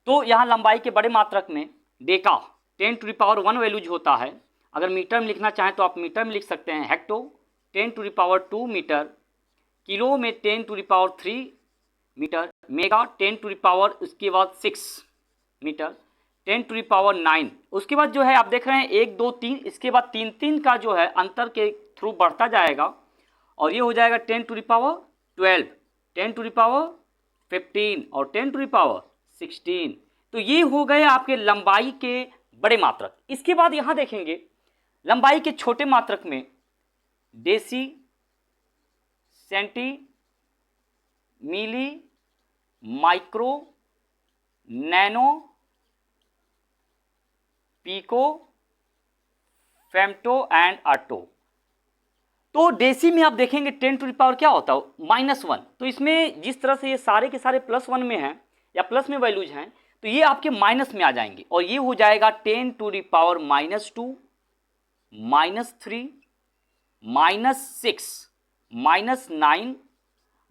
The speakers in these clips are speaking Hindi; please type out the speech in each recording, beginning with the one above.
तो यहाँ लंबाई के बड़े मात्रक में डेका 10⁻1 वैल्यूज होता है। अगर मीटर में लिखना चाहें तो आप मीटर में लिख सकते हैं हेक्टो 10⁻2 मीटर, किलो में 10⁻3 मीटर, मेगा 10⁻, उसके बाद 6 मीटर, 10�9। उसके बाद जो है आप देख रहे हैं 1 2 3, इसके बाद 3 3 का जो है अंतर के थ्रू बढ़ता जाएगा और ये हो जाएगा 10⁻12, 10⁻15 और 10⁻16। तो ये हो गए आपके लंबाई के बड़े मात्रक। इसके बाद यहाँ देखेंगे लंबाई के छोटे मात्रक में deci, centi, milli, micro, nano, pico, femto and atto. तो डेसी में आप देखेंगे 10⁻, क्या होता है, -1। तो इसमें जिस तरह से ये सारे के सारे +1 में हैं या प्लस में वैल्यूज हैं, तो ये आपके माइनस में आ जाएंगे और ये हो जाएगा 10⁻⁻2, -3, -6, -9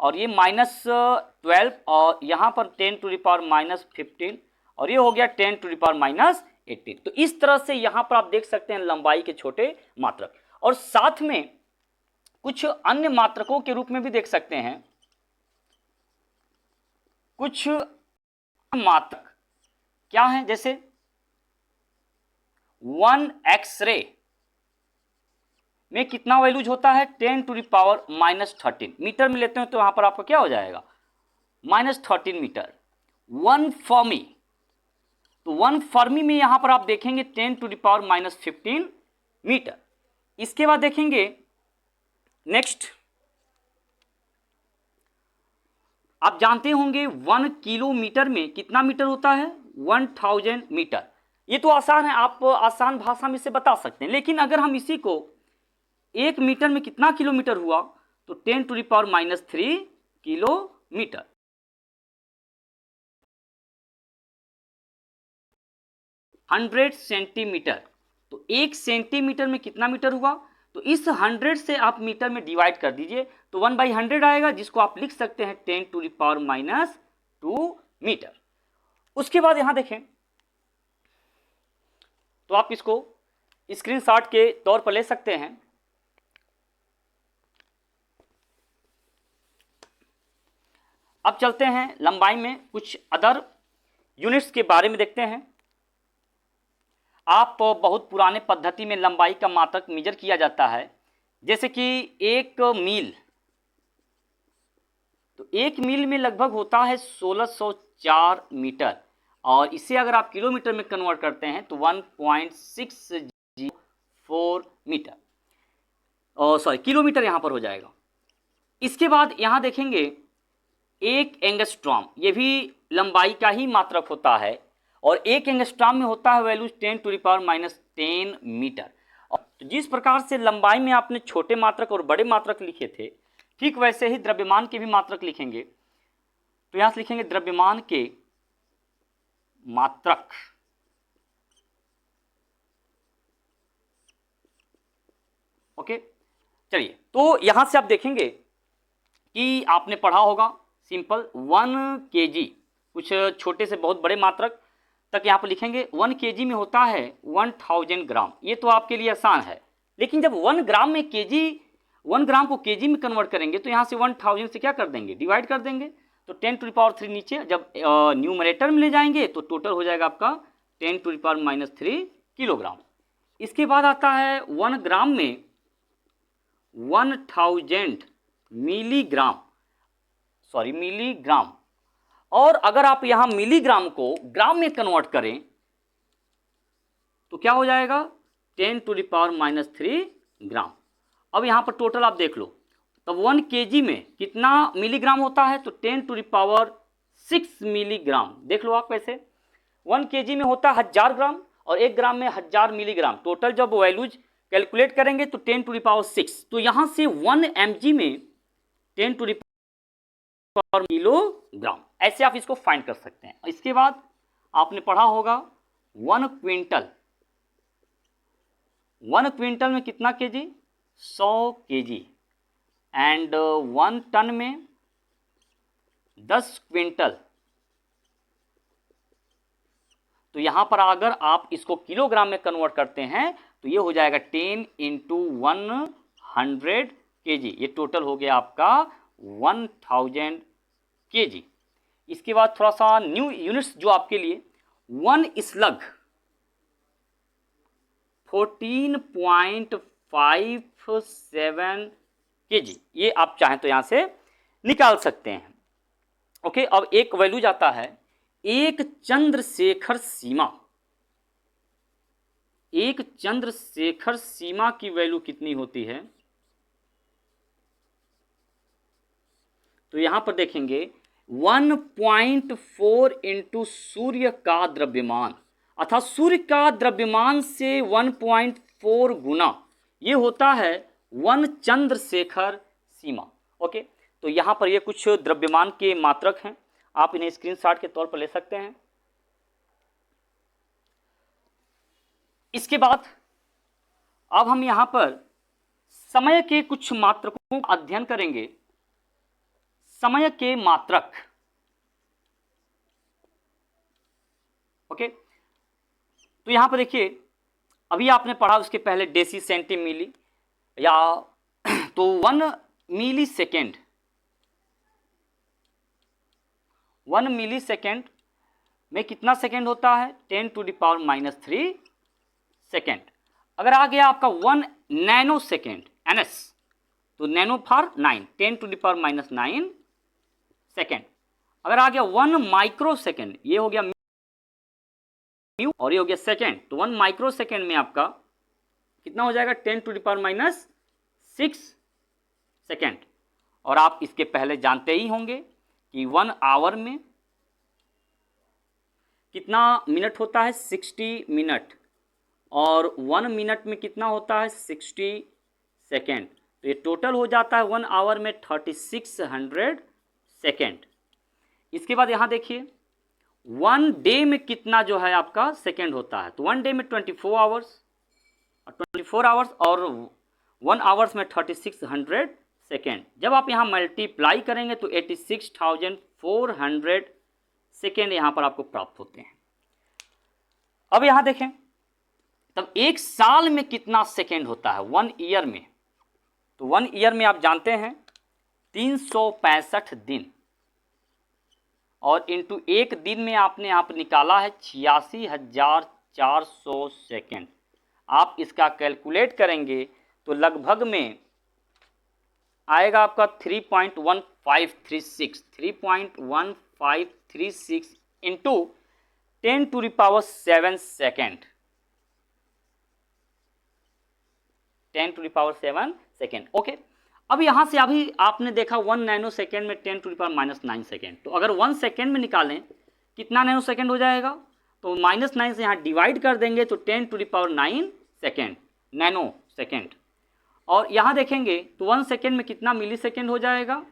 और ये -12 और यहाँ पर 10⁻−15 और ये हो गया 10⁻−18। तो इस तरह से यहाँ पर आप देख सकते हैं लंबाई के छोटे मात्रक। और साथ में कुछ अन्य मात्रकों के रूप में भी देख सकते हैं। कुछ मात्रक क्या हैं, जैसे 1 एक्सरे में कितना वैल्यूज होता है, 10⁻−13 मीटर में लेते हैं तो यहां पर आपका क्या हो जाएगा, -13 मीटर। 1 फर्मी, तो 1 फर्मी में यहां पर आप देखेंगे 10⁻−15 मीटर। इसके बाद देखेंगे नेक्स्ट, आप जानते होंगे 1 किलोमीटर में कितना मीटर होता है, 1000 मीटर। ये तो आसान है, आप आसान भाषा में इसे बता सकते हैं। लेकिन अगर हम इसी को 1 मीटर में कितना किलोमीटर हुआ, तो 10⁻³ किलोमीटर। 100 सेंटीमीटर, तो 1 सेंटीमीटर में कितना मीटर हुआ, तो इस 100 से आप मीटर में डिवाइड कर दीजिए तो 1/100 आएगा, जिसको आप लिख सकते हैं 10⁻² मीटर। उसके बाद यहां देखें तो आप इसको स्क्रीनशॉट के तौर पर ले सकते हैं। अब चलते हैं लंबाई में कुछ अदर यूनिट्स के बारे में देखते हैं। आप बहुत पुराने पद्धति में लंबाई का मात्रक मेजर किया जाता है, जैसे कि 1 मील, तो 1 मील में लगभग होता है 1604 मीटर और इसे अगर आप किलोमीटर में कन्वर्ट करते हैं तो 1.604 मीटर, सॉरी किलोमीटर यहाँ पर हो जाएगा। इसके बाद यहाँ देखेंगे 1 एंगस्ट्रॉम, ये भी लंबाई का ही मात्रक होता है और 1 एंगस्ट्रॉम में होता है वैल्यू 10⁻10 मीटर। और जिस प्रकार से लंबाई में आपने छोटे मात्रक और बड़े मात्रक लिखे थे, ठीक वैसे ही द्रव्यमान के भी मात्रक लिखेंगे। तो यहां से लिखेंगे द्रव्यमान के मात्रक, ओके। चलिए, तो यहां से आप देखेंगे कि आपने पढ़ा होगा सिंपल 1 kg, कुछ छोटे से बहुत बड़े मात्रक तक यहाँ पर लिखेंगे। 1 kg में होता है 1000 ग्राम, ये तो आपके लिए आसान है। लेकिन जब 1 ग्राम में kg, 1 ग्राम को kg में कन्वर्ट करेंगे तो यहाँ से 1000 से क्या कर देंगे, डिवाइड कर देंगे। तो 10⁻³ नीचे जब न्यूमरेटर में ले जाएंगे तो टोटल हो जाएगा आपका 10⁻³ किलोग्राम। इसके बाद आता है 1 ग्राम में 1000 मिलीग्राम, सॉरी मिलीग्राम। और अगर आप यहां मिलीग्राम को ग्राम में कन्वर्ट करें तो क्या हो जाएगा, 10⁻³ ग्राम। अब यहां पर टोटल आप देख लो, तब 1 kg में कितना मिलीग्राम होता है, तो 10⁻6 मिलीग्राम। देख लो आप कैसे, 1 kg में होता है 1000 ग्राम और 1 ग्राम में 1000 मिलीग्राम। टोटल जब वैल्यूज कैलकुलेट करेंगे तो 10⁻6। तो यहां से 1 mg में 10⁻⁰ किलोग्राम, ऐसे आप इसको फाइंड कर सकते हैं। इसके बाद आपने पढ़ा होगा 1 क्विंटल, 1 क्विंटल में कितना केजी, 100 kg। एंड 1 टन में 10 क्विंटल, तो यहाँ पर अगर आप इसको किलोग्राम में कन्वर्ट करते हैं तो ये हो जाएगा 10 इंटू 100 kg। ये टोटल हो गया आपका 1000 kg। इसके बाद थोड़ा सा न्यू यूनिट्स जो आपके लिए, 1 स्लग 14.57 kg, ये आप चाहें तो यहाँ से निकाल सकते हैं। ओके, अब एक वैल्यू जाता है एक चंद्रशेखर सीमा। एक चंद्रशेखर सीमा की वैल्यू कितनी होती है? तो यहां पर देखेंगे 1.4 इंटू सूर्य का द्रव्यमान, अर्थात सूर्य का द्रव्यमान से 1.4 गुना, ये होता है 1 चंद्रशेखर सीमा। ओके, तो यहां पर ये कुछ द्रव्यमान के मात्रक हैं, आप इन्हें स्क्रीनशॉट के तौर पर ले सकते हैं। इसके बाद अब हम यहां पर समय के कुछ मात्रकों का अध्ययन करेंगे। समय के मात्रक, ओके, तो यहां पर देखिए, अभी आपने पढ़ा उसके पहले डेसी सेंटी मिली, या तो 1 मिली सेकेंड, 1 मिली सेकेंड में कितना सेकेंड होता है? 10⁻³ सेकेंड। अगर आ गया आपका 1 नैनो सेकेंड, NS, तो नैनो फॉर 9, 10⁻⁹ सेकेंड। अगर आ गया 1 माइक्रो सेकेंड, ये हो गया म्यू और ये हो गया सेकेंड, तो 1 माइक्रो सेकेंड में आपका कितना हो जाएगा? 10⁻⁶ सेकेंड। और आप इसके पहले जानते ही होंगे कि 1 आवर में कितना मिनट होता है? 60 मिनट, और 1 मिनट में कितना होता है? 60 सेकेंड। तो ये टोटल हो जाता है 1 आवर में 3600 सेकेंड। इसके बाद यहाँ देखिए 1 डे में कितना जो है आपका सेकेंड होता है? तो 1 डे में 24 आवर्स, और 24 आवर्स और 1 आवर्स में 3600 सेकेंड। जब आप यहाँ मल्टीप्लाई करेंगे तो 86,400 सेकेंड यहाँ पर आपको प्राप्त होते हैं। अब यहाँ देखें, तब एक साल में कितना सेकेंड होता है? 1 ईयर में, तो 1 ईयर में आप जानते हैं 365 दिन, और इंटू एक दिन में आपने यहाँ पर निकाला है 86,400 सेकेंड। आप इसका कैलकुलेट करेंगे तो लगभग में आएगा आपका 3.1536 इंटू 10⁻7 सेकेंड, 10⁻7 सेकेंड। ओके, अब यहाँ से अभी आपने देखा 1 नैनो सेकेंड में 10⁻⁹ सेकेंड, तो अगर 1 सेकेंड में निकालें कितना नैनो सेकेंड हो जाएगा? तो -9 से यहाँ डिवाइड कर देंगे तो 10⁹ सेकेंड, नैनो सेकेंड। और यहाँ देखेंगे तो 1 सेकेंड में कितना मिली सेकेंड हो जाएगा?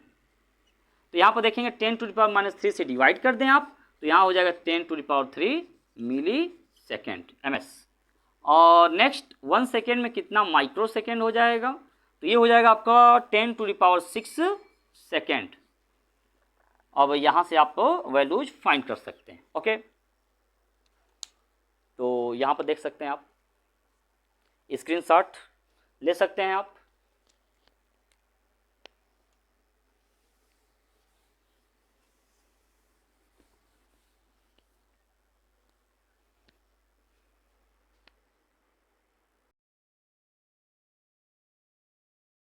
तो यहाँ पर देखेंगे 10⁻³ से डिवाइड कर दें आप, तो यहाँ हो जाएगा 10⁻³ मिली सेकेंड, MS। और नेक्स्ट 1 सेकेंड में कितना माइक्रो सेकेंड हो जाएगा? तो ये हो जाएगा आपका 10⁻6 सेकेंड। अब यहाँ से आप वैल्यूज फाइंड कर सकते हैं। ओके, तो यहाँ पर देख सकते हैं आप, स्क्रीनशॉट ले सकते हैं आप।